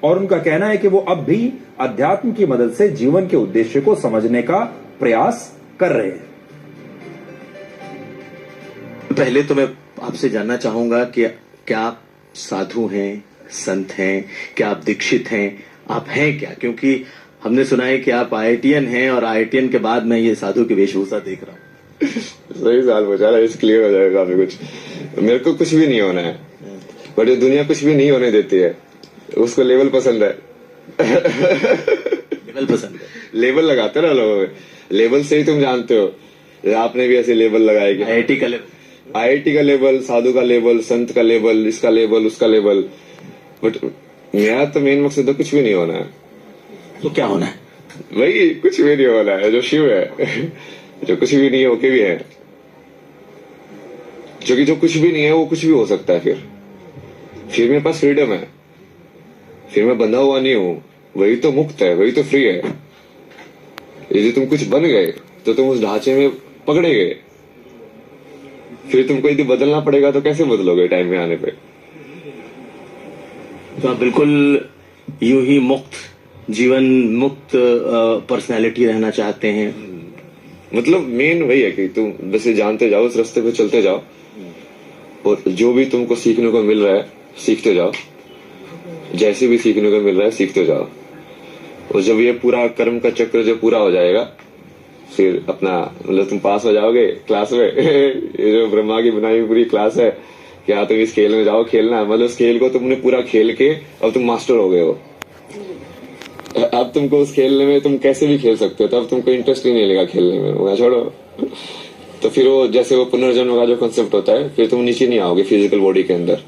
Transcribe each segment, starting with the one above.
और उनका कहना है कि वो अब भी अध्यात्म की मदद से जीवन के उद्देश्य को समझने का प्रयास कर रहे हैं। पहले तो मैं आपसे जानना चाहूंगा कि क्या आप साधु हैं, संत हैं, क्या आप दीक्षित हैं, आप हैं क्या? क्योंकि हमने सुना है कि आप आईआईटीएन हैं और आईआईटीएन के बाद मैं ये साधु की वेशभूषा देख रहा हूँ। सही साल बचा रहा है, क्लियर हो जाएगा काफी कुछ। मेरे को कुछ भी नहीं होना है, पर जो दुनिया कुछ भी नहीं होने देती है उसको लेवल पसंद है। लेवल पसंद है, लेवल लगाते ना लोगों में, लेवल से ही तुम जानते हो। आपने भी ऐसे लेवल लगाए कि आईआईटी का लेवल, आईआईटी का लेवल, साधु का लेवल, संत का लेवल, इसका लेवल, उसका लेवल। बट मेरा तो मेन मकसद तो कुछ भी नहीं होना है। तो क्या होना है? वही कुछ भी नहीं होना है, जो शिव है, जो कुछ भी नहीं होके भी है, क्योंकि जो कुछ भी नहीं है वो कुछ भी हो सकता है। फिर मेरे पास फ्रीडम है, फिर मैं बंधा हुआ नहीं हूं। वही तो मुक्त है, वही तो फ्री है। यदि तुम कुछ बन गए तो तुम उस ढांचे में पकड़े गए, फिर तुमको यदि बदलना पड़ेगा तो कैसे बदलोगे टाइम में आने पे? तो आप बिल्कुल यूं ही मुक्त जीवन, मुक्त पर्सनैलिटी रहना चाहते हैं। मतलब मेन वही है कि तुम वैसे जानते जाओ, उस रास्ते पे चलते जाओ, और जो भी तुमको सीखने को मिल रहा है सीखते जाओ, जैसे भी सीखने को मिल रहा है सीखते जाओ। और जब ये पूरा कर्म का चक्र जब पूरा हो जाएगा, फिर अपना मतलब तुम पास हो जाओगे क्लास में। ये जो ब्रह्मा की बनाई हुई पूरी क्लास है कि हाँ तुम इस खेल में जाओ खेलना, मतलब उस खेल को तुमने पूरा खेल के अब तुम मास्टर हो गए हो। अब तुमको उस खेलने में तुम कैसे भी खेल सकते हो, तब तुमको इंटरेस्ट ही नहीं लेगा खेलने में, वो छोड़ो। तो फिर वो जैसे वो पुनर्जन्म का जो कॉन्सेप्ट होता है, फिर तुम नीचे नहीं आओगे फिजिकल बॉडी के अंदर,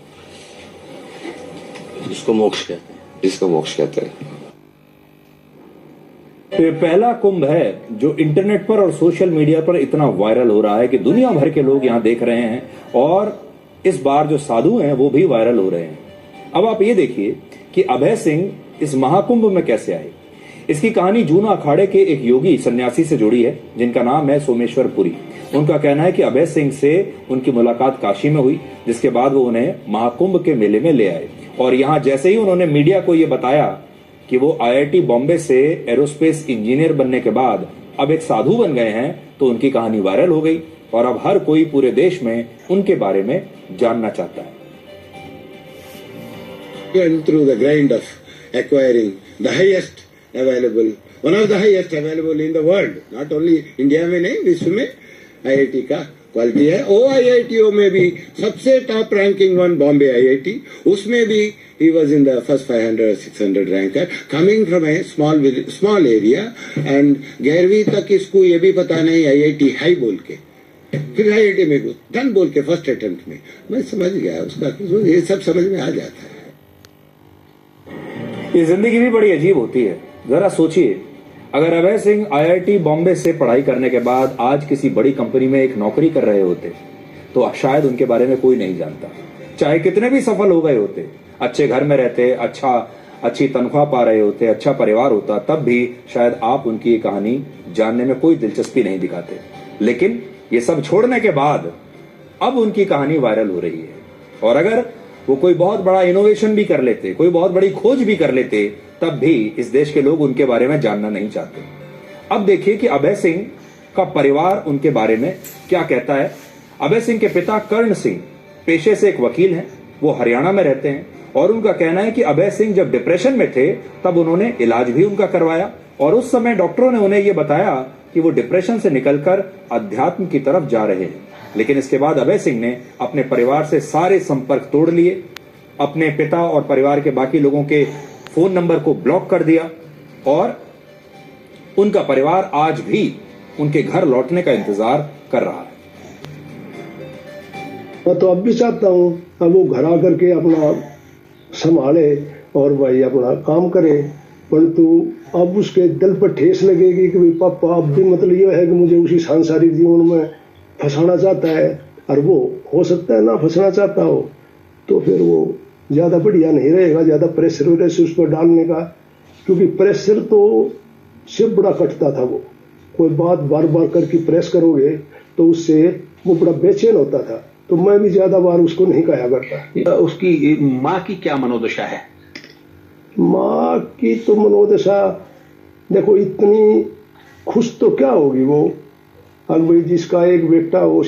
जिसको मोक्ष कहते हैं। जिसको मोक्ष कहते हैं। तो ये पहला कुंभ है जो इंटरनेट पर और सोशल मीडिया पर इतना वायरल हो रहा है कि दुनिया भर के लोग यहां देख रहे हैं, और इस बार जो साधु हैं वो भी वायरल हो रहे हैं। अब आप ये देखिए कि अभय सिंह इस महाकुंभ में कैसे आए। इसकी कहानी जूना अखाड़े के एक योगी सन्यासी से जुड़ी है जिनका नाम है सोमेश्वर पुरी। उनका कहना है कि अभय सिंह से उनकी मुलाकात काशी में हुई, जिसके बाद वो उन्हें महाकुंभ के मेले में ले आए, और यहां जैसे ही उन्होंने मीडिया को यह बताया कि वो आईआईटी बॉम्बे से एरोस्पेस इंजीनियर बनने के बाद अब एक साधु बन गए हैं, तो उनकी कहानी वायरल हो गई और अब हर कोई पूरे देश में उनके बारे में जानना चाहता है। Through the grind of acquiring the highest available, one of the highest available in the world, not only India में नहीं, विश्व में आईआईटी का क्वालिटी है। ओ आईआईटीओ में भी सबसे top ranking one Bombay IIT, उसमें भी he was in the first 500 or 600 ranker, coming from a small area, and 11वीं तक इसको ये भी पता नहीं आईआईटी हाई बोल के, फिर आईआईटी में डन बोल के फर्स्ट अटेम्प्ट में। मैं समझ गया उसका, ये सब समझ में आ जाता है। ये जिंदगी भी बड़ी अजीब होती है। जरा सोचिए, अगर अभय सिंह आईआईटी बॉम्बे से पढ़ाई करने के बाद आज किसी बड़ी कंपनी में एक नौकरी कर रहे होते तो शायद उनके बारे में कोई नहीं जानता। चाहे कितने भी सफल हो गए होते, अच्छे घर में रहते, अच्छी तनख्वाह पा रहे होते, अच्छा परिवार होता, तब भी शायद आप उनकी ये कहानी जानने में कोई दिलचस्पी नहीं दिखाते। लेकिन ये सब छोड़ने के बाद अब उनकी कहानी वायरल हो रही है, और अगर वो कोई बहुत बड़ा इनोवेशन भी कर लेते, कोई बहुत बड़ी खोज भी कर लेते, तब भी इस देश के लोग उनके बारे में जानना नहीं चाहते। अब देखिए कि अभय सिंह का परिवार उनके बारे में क्या कहता है। अभय सिंह के पिता कर्ण सिंह पेशे से एक वकील हैं, वो हरियाणा में रहते हैं, और उनका कहना है कि अभय सिंह जब डिप्रेशन में थे तब उन्होंने इलाज भी उनका करवाया, और उस समय डॉक्टरों ने उन्हें यह बताया कि वो डिप्रेशन से निकलकर अध्यात्म की तरफ जा रहे हैं। लेकिन इसके बाद अभय सिंह ने अपने परिवार से सारे संपर्क तोड़ लिए, अपने पिता और परिवार के बाकी लोगों के फोन नंबर को ब्लॉक कर दिया, और उनका परिवार आज भी उनके घर लौटने का इंतजार कर रहा है। मैं तो अब भी चाहता हूँ अब वो घर आकर के अपना संभाले और भाई अपना काम करे, परंतु अब उसके दिल पर ठेस लगेगी कि भाई पापा अब भी मतलब ये है कि मुझे उसी सांसारिक जीवन में फंसाना चाहता है, और वो हो सकता है ना फंसना चाहता हो, तो फिर वो ज़्यादा बढ़िया नहीं रहेगा ज़्यादा प्रेशर वैसे उस पर डालने का, क्योंकि प्रेशर तो सिर्फ बड़ा कटता था। वो कोई बात बार बार करके प्रेस करोगे तो उससे वो बड़ा बेचैन होता था, तो मैं भी ज़्यादा बार उसको नहीं कहा करता। उसकी माँ की क्या मनोदशा है? माँ की तो मनोदशा देखो, इतनी खुश तो क्या होगी वो। अब भाई जिसका एक बेटा हो